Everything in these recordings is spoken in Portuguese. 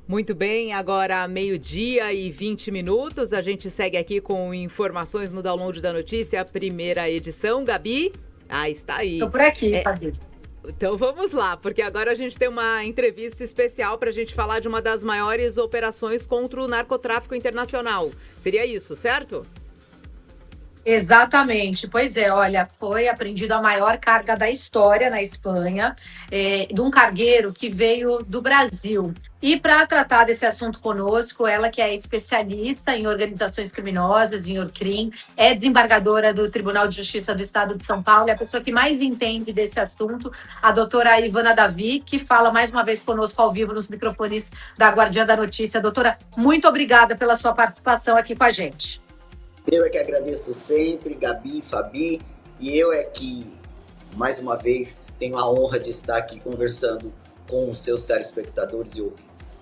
Muito bem, agora meio-dia e 20 minutos. A gente segue aqui com informações no Download da Notícia, a primeira edição. Gabi, está Estou aí. por aqui, Fabi. Então vamos lá, porque agora a gente tem uma entrevista especial para a gente falar de uma das maiores operações contra o narcotráfico internacional. Seria isso, certo? Exatamente. Pois é, olha, foi apreendida a maior carga da história na Espanha, de um cargueiro que veio do Brasil. E para tratar desse assunto conosco, ela que é especialista em organizações criminosas, em Orcrim, é desembargadora do Tribunal de Justiça do Estado de São Paulo, é a pessoa que mais entende desse assunto, a doutora Ivana Davi, que fala mais uma vez conosco ao vivo nos microfones da Guardiã da Notícia. Doutora, muito obrigada pela sua participação aqui com a gente. Eu é que agradeço sempre, Gabi, Fabi, e eu é que, mais uma vez, tenho a honra de estar aqui conversando com os seus telespectadores e ouvintes.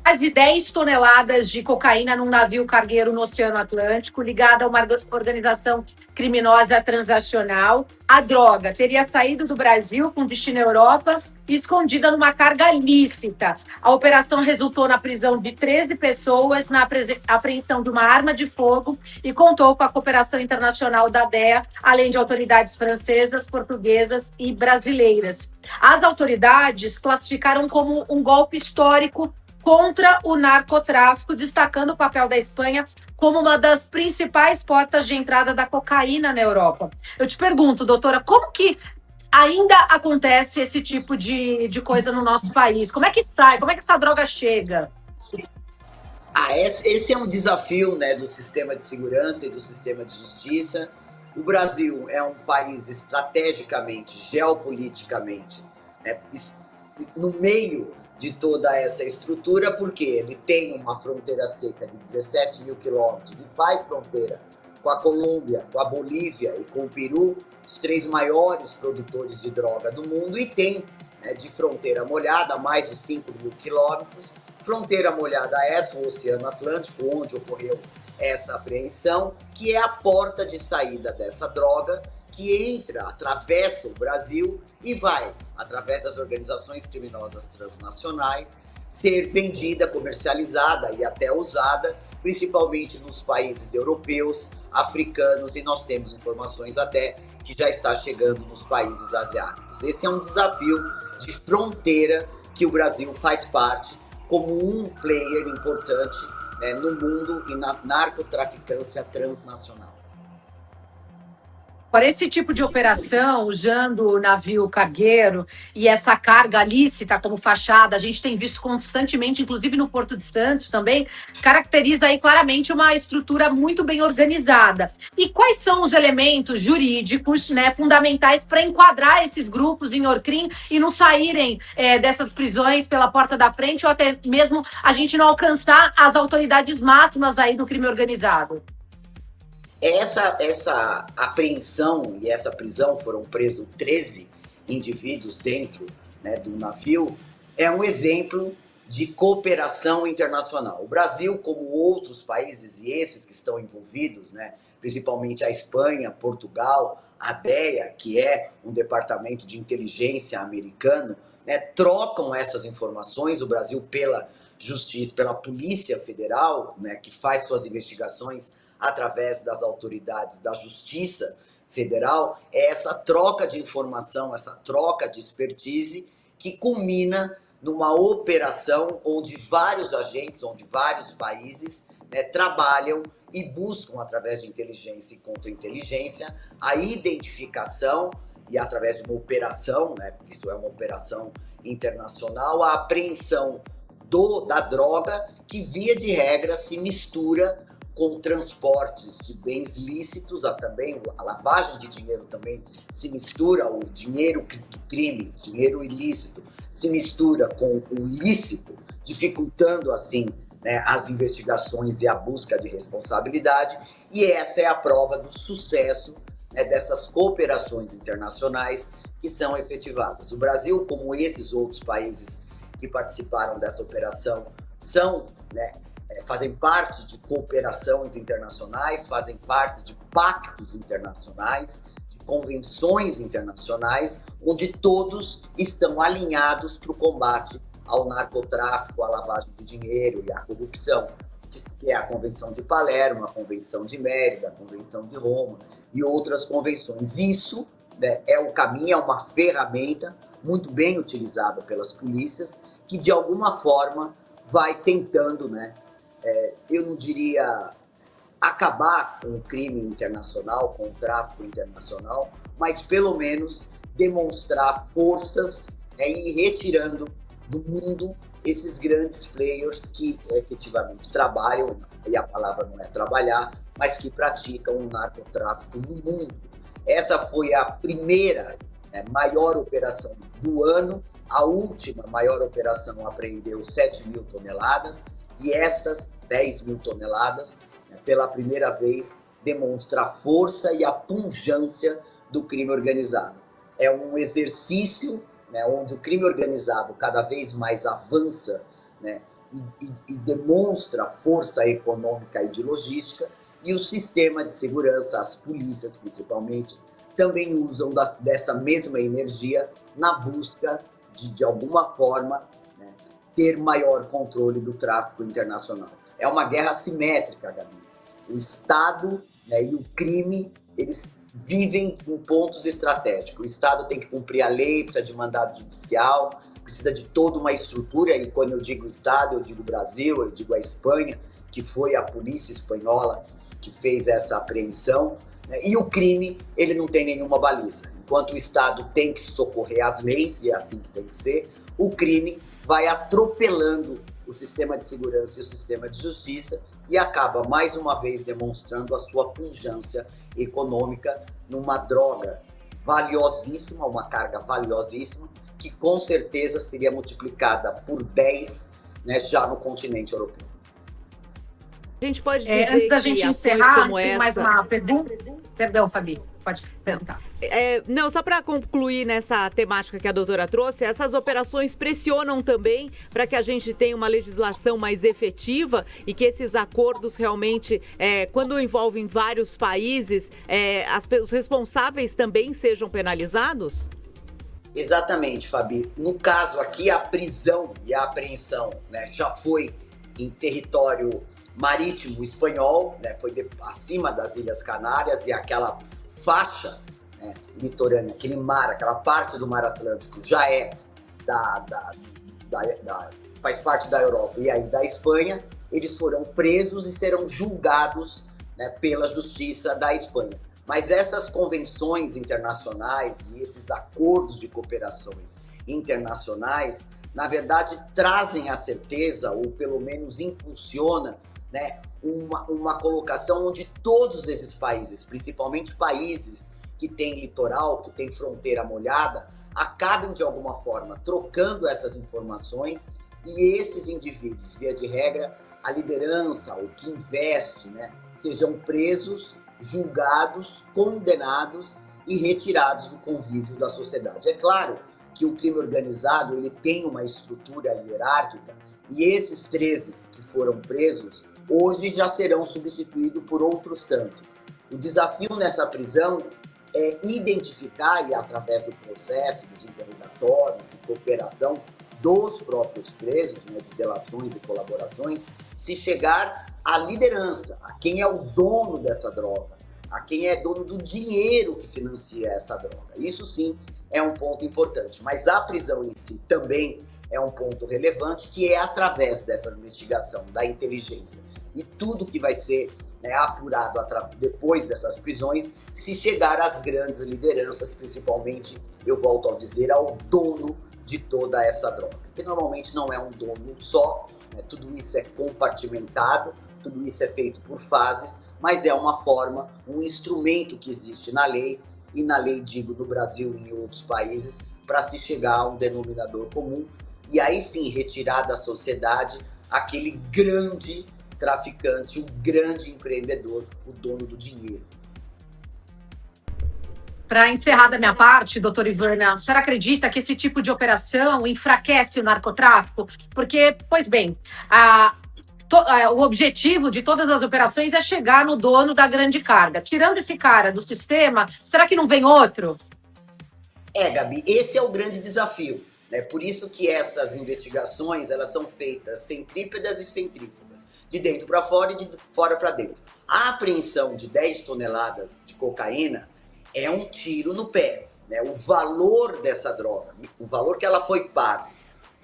Quase 10 toneladas de cocaína num navio cargueiro no Oceano Atlântico, ligado a uma organização criminosa transacional. A droga teria saído do Brasil com destino à Europa e escondida numa carga lícita. A operação resultou na prisão de 13 pessoas, na apreensão de uma arma de fogo e contou com a cooperação internacional da DEA, além de autoridades francesas, portuguesas e brasileiras. As autoridades classificaram como um golpe histórico contra o narcotráfico, destacando o papel da Espanha como uma das principais portas de entrada da cocaína na Europa. Eu te pergunto, doutora, como que ainda acontece esse tipo de coisa no nosso país? Como é que sai? Como é que essa droga chega? Esse é um desafio, né, do sistema de segurança e do sistema de justiça. O Brasil é um país estrategicamente, geopoliticamente, né, no meio de toda essa estrutura, porque ele tem uma fronteira seca de 17 mil quilômetros e faz fronteira com a Colômbia, com a Bolívia e com o Peru, os 3 maiores produtores de droga do mundo, e tem, né, de fronteira molhada mais de 5 mil quilômetros. Fronteira molhada essa, o Oceano Atlântico, onde ocorreu essa apreensão, que é a porta de saída dessa droga, que entra, atravessa o Brasil e vai, através das organizações criminosas transnacionais, ser vendida, comercializada e até usada, principalmente nos países europeus, africanos, e nós temos informações até que já está chegando nos países asiáticos. Esse é um desafio de fronteira que o Brasil faz parte como um player importante, né, no mundo e na narcotraficância transnacional. Para esse tipo de operação, usando o navio cargueiro e essa carga lícita como fachada, a gente tem visto constantemente, inclusive no Porto de Santos também, caracteriza aí claramente uma estrutura muito bem organizada. E quais são os elementos jurídicos, né, fundamentais para enquadrar esses grupos em Orcrim e não saírem dessas prisões pela porta da frente, ou até mesmo a gente não alcançar as autoridades máximas aí do crime organizado? Essa apreensão e essa prisão, foram presos 13 indivíduos dentro, né, do navio, é um exemplo de cooperação internacional. O Brasil, como outros países, e esses que estão envolvidos, né, principalmente a Espanha, Portugal, a DEA, que é um departamento de inteligência americano, né, trocam essas informações. O Brasil, pela Justiça, pela Polícia Federal, né, que faz suas investigações através das autoridades da Justiça Federal, é essa troca de informação, essa troca de expertise que culmina numa operação onde vários agentes, onde vários países, né, trabalham e buscam, através de inteligência e contra-inteligência, a identificação e, através de uma operação, né, porque isso é uma operação internacional, a apreensão da droga, que, via de regra, se mistura com transportes de bens lícitos, também a lavagem de dinheiro também se mistura, o dinheiro do crime, dinheiro ilícito, se mistura com o lícito, dificultando assim, né, as investigações e a busca de responsabilidade. E essa é a prova do sucesso, né, dessas cooperações internacionais que são efetivadas. O Brasil, como esses outros países que participaram dessa operação, são, né, fazem parte de cooperações internacionais, fazem parte de pactos internacionais de convenções internacionais, onde todos estão alinhados para o combate ao narcotráfico, à lavagem de dinheiro e à corrupção, que é a Convenção de Palermo, a Convenção de Mérida, a Convenção de Roma e outras convenções. Isso, né, é o caminho, é uma ferramenta muito bem utilizada pelas polícias, que de alguma forma vai tentando, né, eu não diria acabar com o crime internacional, com o tráfico internacional, mas pelo menos demonstrar forças, e ir retirando do mundo esses grandes players que efetivamente trabalham, e a palavra não é trabalhar, mas que praticam o narcotráfico no mundo. Essa foi a primeira, maior operação do ano. A última maior operação apreendeu 7 mil toneladas, e essas 10 mil toneladas, pela primeira vez, demonstra a força e a pungência do crime organizado. É um exercício, né, onde o crime organizado cada vez mais avança, né, e demonstra força econômica e de logística, e o sistema de segurança, as polícias principalmente, também usam dessa mesma energia na busca de alguma forma, né, ter maior controle do tráfico internacional. É uma guerra assimétrica, Gabi. O Estado, né, e o crime, eles vivem em pontos estratégicos. O Estado tem que cumprir a lei, precisa de mandado judicial, precisa de toda uma estrutura, e quando eu digo Estado, eu digo Brasil, eu digo a Espanha, que foi a polícia espanhola que fez essa apreensão, né? E o crime, ele não tem nenhuma baliza. Enquanto o Estado tem que socorrer às leis, e é assim que tem que ser, o crime vai atropelando o sistema de segurança e o sistema de justiça, e acaba mais uma vez demonstrando a sua pungência econômica numa droga valiosíssima, uma carga valiosíssima, que com certeza seria multiplicada por 10, né, já no continente europeu. A gente pode dizer antes da que gente ações encerrar, como tem essa... mais uma pergunta? Perdão, Fabi, pode perguntar. Não, só para concluir nessa temática que a doutora trouxe, essas operações pressionam também para que a gente tenha uma legislação mais efetiva e que esses acordos realmente, quando envolvem vários países, os responsáveis também sejam penalizados? Exatamente, Fabi. No caso aqui, a prisão e a apreensão, né, já foi em território marítimo espanhol, né, foi acima das Ilhas Canárias, e aquela faixa, né, litorânea, aquele mar, aquela parte do Mar Atlântico já é faz parte da Europa e aí da Espanha. Eles foram presos e serão julgados, né, pela Justiça da Espanha. Mas essas convenções internacionais e esses acordos de cooperações internacionais, na verdade, trazem a certeza, ou pelo menos impulsiona, né, uma colocação onde todos esses países, principalmente países que têm litoral, que têm fronteira molhada, acabem de alguma forma trocando essas informações, e esses indivíduos, via de regra, a liderança, o que investe, né, sejam presos, julgados, condenados e retirados do convívio da sociedade. É claro que o crime organizado, ele tem uma estrutura hierárquica, e esses 13 que foram presos hoje já serão substituídos por outros tantos. O desafio nessa prisão é identificar, e através do processo, dos interrogatórios, de cooperação dos próprios presos, né, de delações e colaborações, se chegar à liderança, a quem é o dono dessa droga, a quem é dono do dinheiro que financia essa droga. Isso sim é um ponto importante, mas a prisão em si também é um ponto relevante, que é através dessa investigação, da inteligência e tudo que vai ser, né, apurado depois dessas prisões, se chegar às grandes lideranças, principalmente, eu volto a dizer, ao dono de toda essa droga, que normalmente não é um dono só, né, tudo isso é compartimentado, tudo isso é feito por fases, mas é uma forma, um instrumento que existe na lei, e na lei, digo, do Brasil e em outros países, para se chegar a um denominador comum, e aí sim retirar da sociedade aquele grande traficante, o grande empreendedor, o dono do dinheiro. Para encerrar da minha parte, doutora Ivana, a senhora acredita que esse tipo de operação enfraquece o narcotráfico? Porque, pois bem, o objetivo de todas as operações é chegar no dono da grande carga. Tirando esse cara do sistema, será que não vem outro? Gabi, esse é o grande desafio, né? Por isso que essas investigações, elas são feitas centrípedas e centrífugas, de dentro para fora e de fora para dentro. A apreensão de 10 toneladas de cocaína é um tiro no pé, né? O valor dessa droga, o valor que ela foi paga,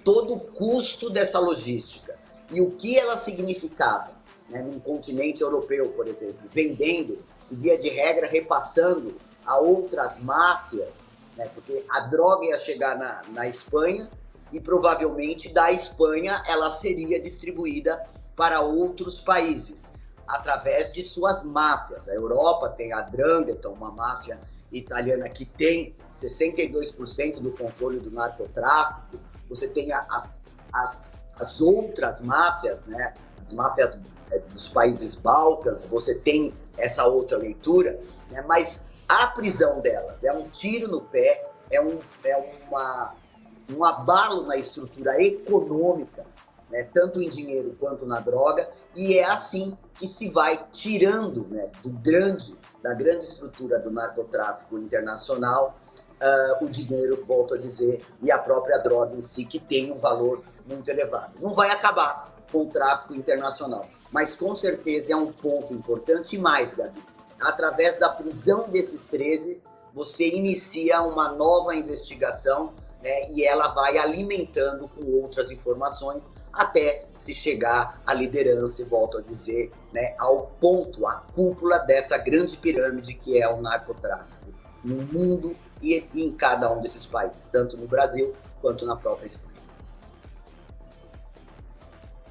todo o custo dessa logística e o que ela significava, né, num continente europeu, por exemplo, vendendo, via de regra, repassando a outras máfias, né, porque a droga ia chegar na Espanha e provavelmente da Espanha ela seria distribuída para outros países, através de suas máfias. A Europa tem a 'Ndrangheta, uma máfia italiana que tem 62% do controle do narcotráfico. Você tem as outras máfias, né? As máfias dos países Balcãs, você tem essa outra leitura, né? Mas a prisão delas é um tiro no pé, é um abalo na estrutura econômica, né? Tanto em dinheiro quanto na droga, e é assim que se vai tirando, né, da grande estrutura do narcotráfico internacional o dinheiro, volto a dizer, e a própria droga em si, que tem um valor muito elevado. Não vai acabar com o tráfico internacional, mas com certeza é um ponto importante. E mais, Gabi, através da prisão desses 13, você inicia uma nova investigação, né, e ela vai alimentando com outras informações até se chegar à liderança, e volto a dizer, né, ao ponto, à cúpula dessa grande pirâmide que é o narcotráfico no mundo e em cada um desses países, tanto no Brasil quanto na própria Espanha.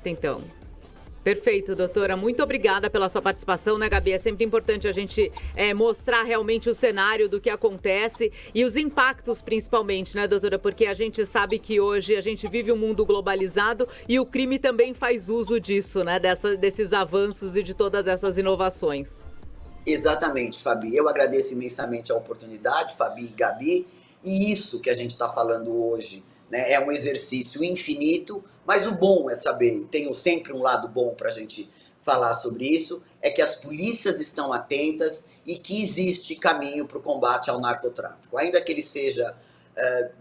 Então, perfeito, doutora. Muito obrigada pela sua participação, né, Gabi? É sempre importante a gente mostrar realmente o cenário do que acontece e os impactos, principalmente, né, doutora? Porque a gente sabe que hoje a gente vive um mundo globalizado e o crime também faz uso disso, né? Desses avanços e de todas essas inovações. Exatamente, Fabi. Eu agradeço imensamente a oportunidade, Fabi e Gabi. E isso que a gente está falando hoje, né, é um exercício infinito, mas o bom é saber, tenho sempre um lado bom para a gente falar sobre isso, é que as polícias estão atentas e que existe caminho para o combate ao narcotráfico. Ainda que ele seja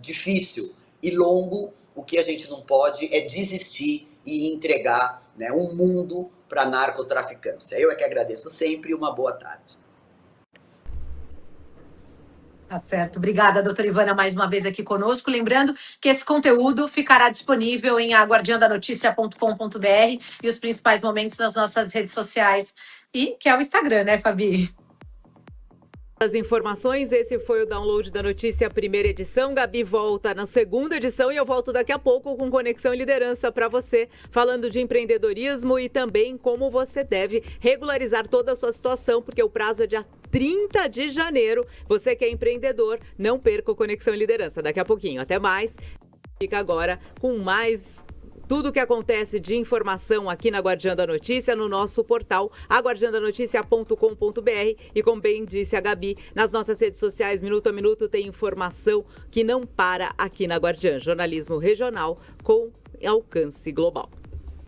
difícil e longo, o que a gente não pode é desistir e entregar, né, um mundo para narcotraficância. Eu é que agradeço sempre e uma boa tarde. Tá certo. Obrigada, doutora Ivana, mais uma vez aqui conosco. Lembrando que esse conteúdo ficará disponível em aguardiandanoticia.com.br e os principais momentos nas nossas redes sociais, e que é o Instagram, né, Fabi? As informações, esse foi o download da notícia, primeira edição. Gabi volta na segunda edição e eu volto daqui a pouco com Conexão e Liderança para você, falando de empreendedorismo e também como você deve regularizar toda a sua situação, porque o prazo é dia 30 de janeiro. Você que é empreendedor, não perca o Conexão e Liderança. Daqui a pouquinho. Até mais. Fica agora com mais tudo o que acontece de informação aqui na Guardiã da Notícia, no nosso portal aguardiandanoticia.com.br, e como bem disse a Gabi, nas nossas redes sociais, minuto a minuto, tem informação que não para aqui na Guardiã. Jornalismo regional com alcance global.